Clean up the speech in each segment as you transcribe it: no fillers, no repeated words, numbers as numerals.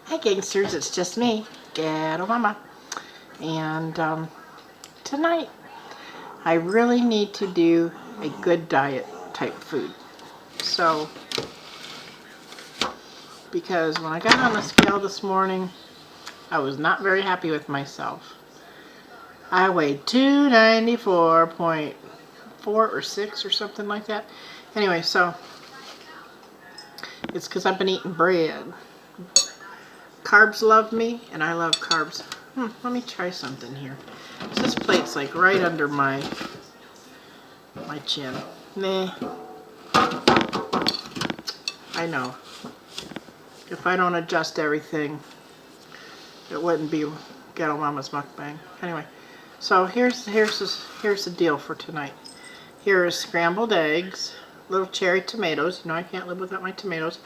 Hey gangsters, it's just me, Ghetto Mama. And tonight, I really need to do a good diet type food. So, because when I got on the scale this morning, I was not very happy with myself. I weighed 294.4 or 6 or something like that. Anyway, so it's because I've been eating bread. Carbs love me, and I love carbs. Let me try something here. This plate's like right under my chin. Nah. I know. If I don't adjust everything, it wouldn't be Ghetto Mama's Mukbang. Anyway, so here's the deal for tonight. Here is scrambled eggs, little cherry tomatoes. You know I can't live without my tomatoes.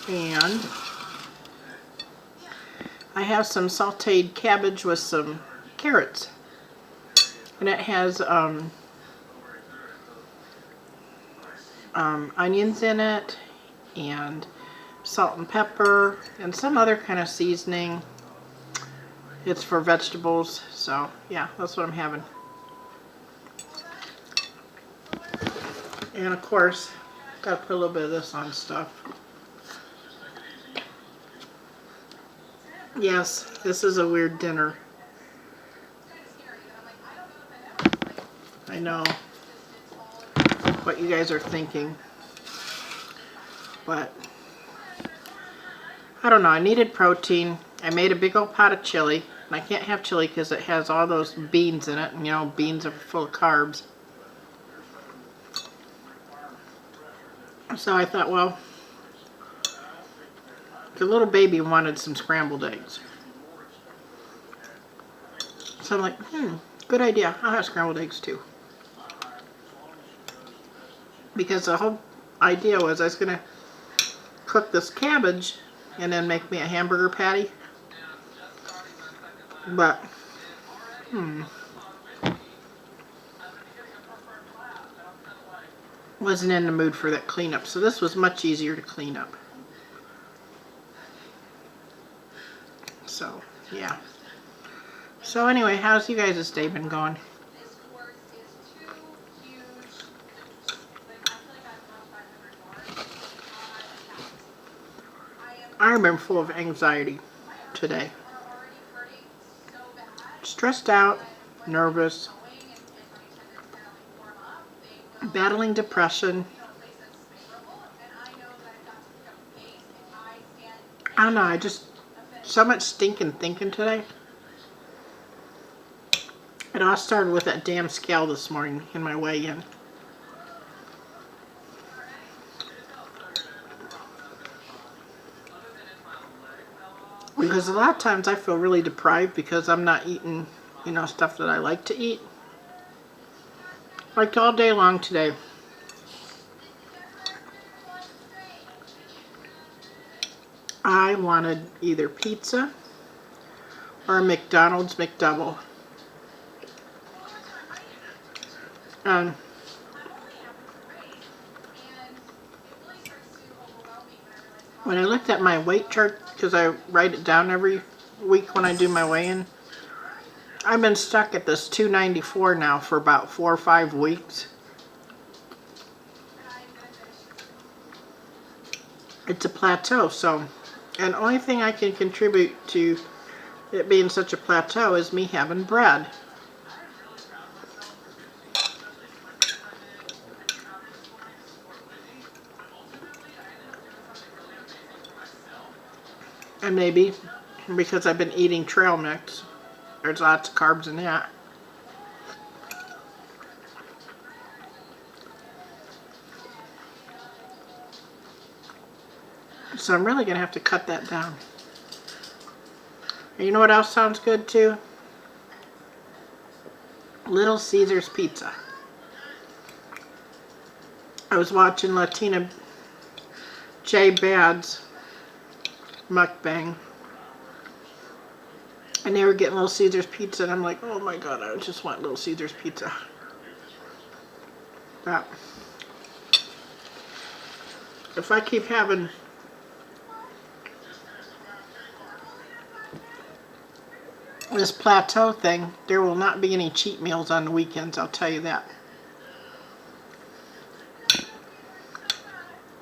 And I have some sauteed cabbage with some carrots. And it has onions in it, and salt and pepper, and some other kind of seasoning. It's for vegetables, so yeah, that's what I'm having. And of course, gotta put a little bit of this on stuff. Yes, this is a weird dinner. I know what you guys are thinking, but I don't know. I needed protein. I made a big old pot of chili, and I can't have chili because it has all those beans in it, and you know, beans are full of carbs. So I thought, well, the little baby wanted some scrambled eggs. So I'm like, good idea. I'll have scrambled eggs too. Because the whole idea was I was going to cook this cabbage and then make me a hamburger patty. But, wasn't in the mood for that cleanup. So this was much easier to clean up. So, yeah. So anyway, how's you guys' day been going? I've been full of anxiety today. Stressed out, nervous, battling depression. I don't know, I just, so much stinking thinking today. It all started with that damn scale this morning in my weigh-in. Because a lot of times I feel really deprived because I'm not eating, you know, stuff that I like to eat. Like all day long today. I wanted either pizza or a McDonald's McDouble. When I looked at my weight chart, because I write it down every week when I do my weigh-in, I've been stuck at this 294 now for about 4 or 5 weeks. It's a plateau, so, and the only thing I can contribute to it being such a plateau is me having bread. And maybe because I've been eating trail mix, there's lots of carbs in that. So I'm really going to have to cut that down. And you know what else sounds good too? Little Caesar's Pizza. I was watching Latina J. Bad's Mukbang, and they were getting Little Caesar's Pizza, and I'm like, oh my god, I just want Little Caesar's Pizza. But if I keep having this plateau thing, there will not be any cheat meals on the weekends, I'll tell you that.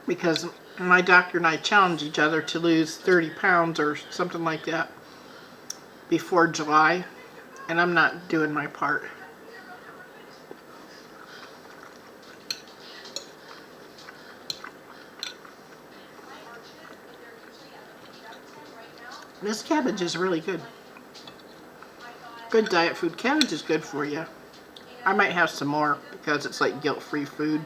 Because my doctor and I challenge each other to lose 30 pounds or something like that before July, and I'm not doing my part. This cabbage is really good. Good diet food. Cabbage is good for you. I might have some more because it's like guilt-free food.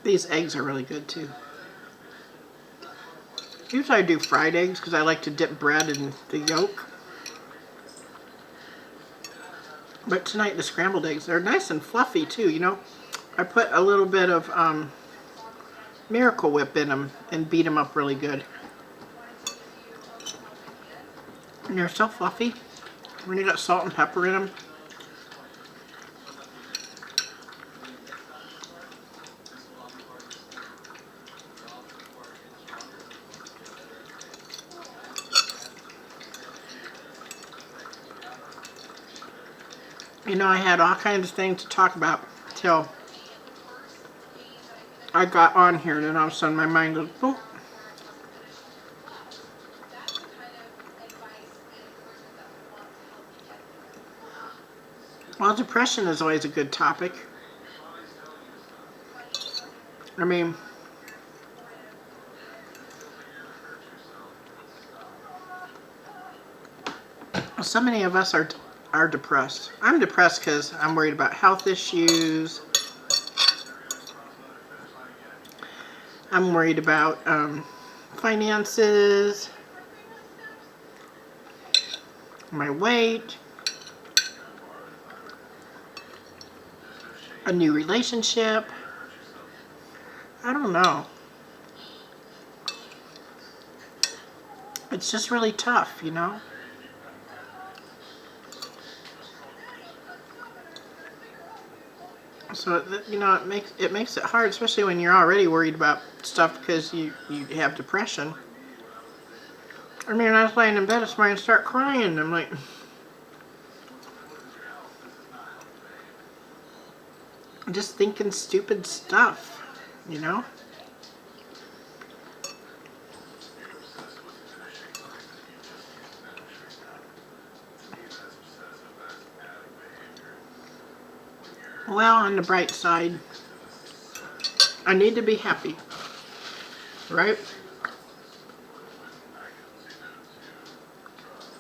These eggs are really good too. Usually I do fried eggs because I like to dip bread in the yolk. But tonight the scrambled eggs, they're nice and fluffy too, you know. I put a little bit of Miracle Whip in them and beat them up really good. And they're so fluffy when you got salt and pepper in them. You know, I had all kinds of things to talk about till I got on here, and then all of a sudden my mind goes, boom. Well, depression is always a good topic. I mean, so many of us are depressed. I'm depressed because I'm worried about health issues. I'm worried about finances, my weight, a new relationship. I don't know. It's just really tough, you know? So, you know, it makes it hard, especially when you're already worried about stuff because you have depression. I mean, I was laying in bed this morning and start crying. I'm like, just thinking stupid stuff, you know? Well, on the bright side, I need to be happy, right?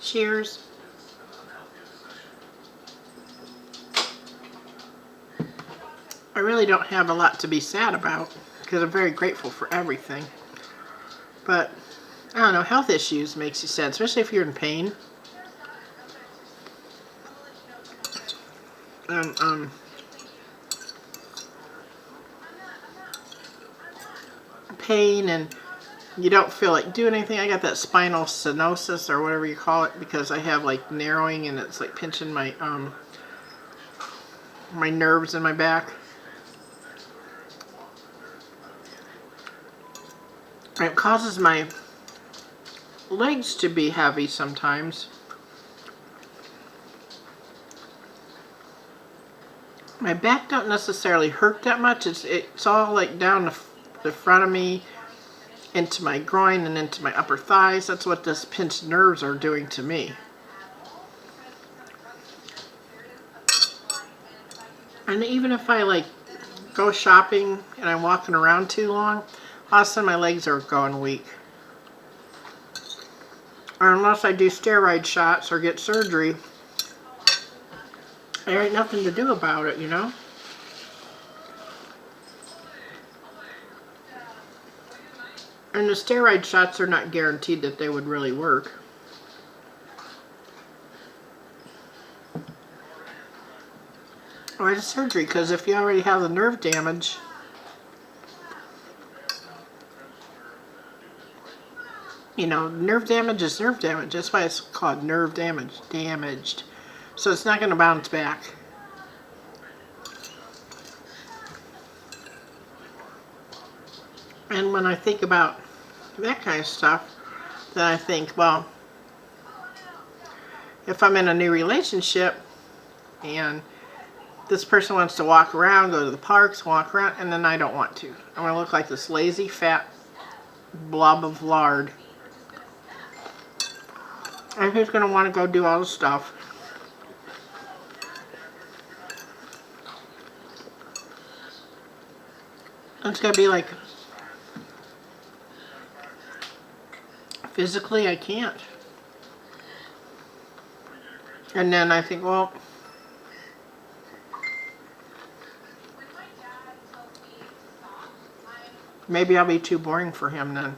Cheers. I really don't have a lot to be sad about because I'm very grateful for everything. But, I don't know, health issues makes you sad, especially if you're in pain. Pain and you don't feel like doing anything. I got that spinal stenosis or whatever you call it because I have like narrowing and it's like pinching my my nerves in my back. It causes my legs to be heavy sometimes. My back don't necessarily hurt that much. It's all like down the front of me, into my groin and into my upper thighs. That's what this pinched nerves are doing to me. And even if I like go shopping and I'm walking around too long, all of a sudden my legs are going weak. Or unless I do steroid shots or get surgery, there ain't nothing to do about it, you know? And the steroid shots are not guaranteed that they would really work. Or the surgery, because if you already have the nerve damage, you know, nerve damage is nerve damage. That's why it's called nerve damage, damaged. So it's not going to bounce back. And when I think about that kind of stuff, then I think, well, if I'm in a new relationship and this person wants to walk around, go to the parks, walk around, and then I don't want to. I'm going to look like this lazy, fat blob of lard. And who's going to want to go do all the stuff? It's going to be like, physically I can't. And then I think, well, maybe I'll be too boring for him then.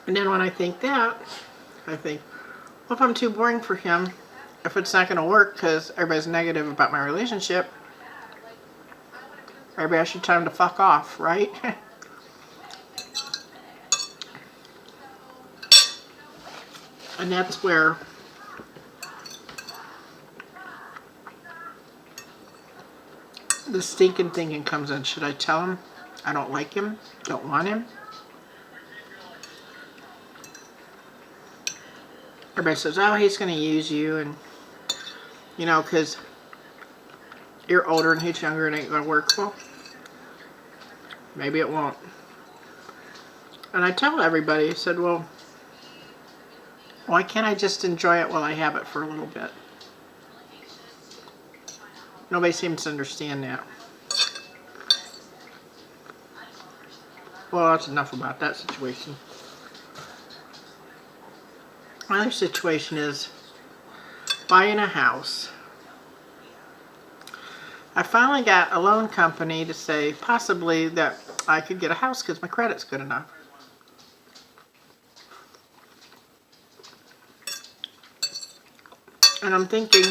And then when I think that, I think, well, if I'm too boring for him, if it's not going to work because everybody's negative about my relationship, maybe I should tell him to fuck off, right? And that's where the stinking thinking comes in. Should I tell him I don't like him, don't want him? Everybody says, oh, he's going to use you, and, you know, because you're older and he's younger and it ain't going to work. Well, maybe it won't. And I tell everybody, I said, well, why can't I just enjoy it while I have it for a little bit? Nobody seems to understand that. Well, that's enough about that situation. My other situation is buying a house. I finally got a loan company to say possibly that I could get a house because my credit's good enough. And I'm thinking,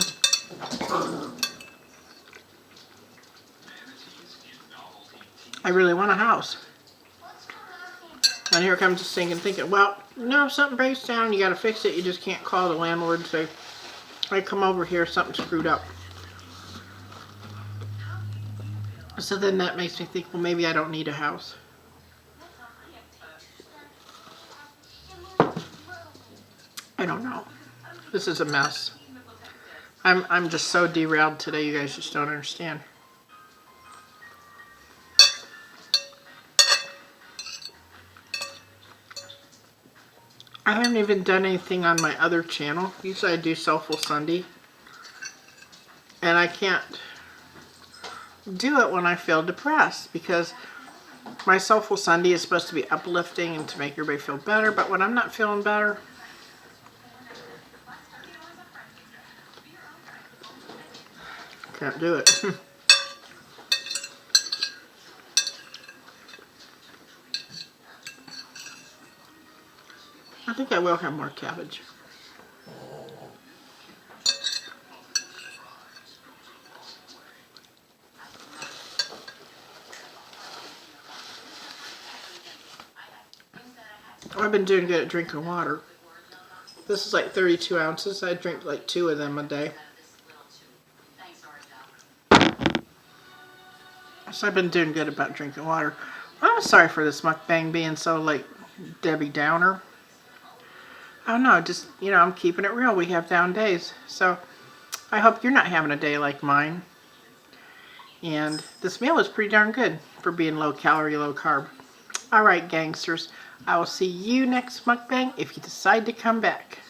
I really want a house. And here comes this thing and thinking, well, no, if something breaks down, you got to fix it. You just can't call the landlord and say, hey, come over here, something screwed up. So then that makes me think, well, maybe I don't need a house. I don't know. This is a mess. I'm just so derailed today, you guys just don't understand. I haven't even done anything on my other channel. Usually I do Soulful Sunday. And I can't do it when I feel depressed because my Soulful Sunday is supposed to be uplifting and to make everybody feel better. But when I'm not feeling better, can't do it. I think I will have more cabbage. I've been doing good at drinking water. This is like 32 ounces. I drink like 2 of them a day. So I've been doing good about drinking water. I'm sorry for this mukbang being so like Debbie Downer. I don't know, just, you know, I'm keeping it real. We have down days. So I hope you're not having a day like mine. And this meal is pretty darn good for being low calorie, low carb. Alright, gangsters. I will see you next mukbang if you decide to come back.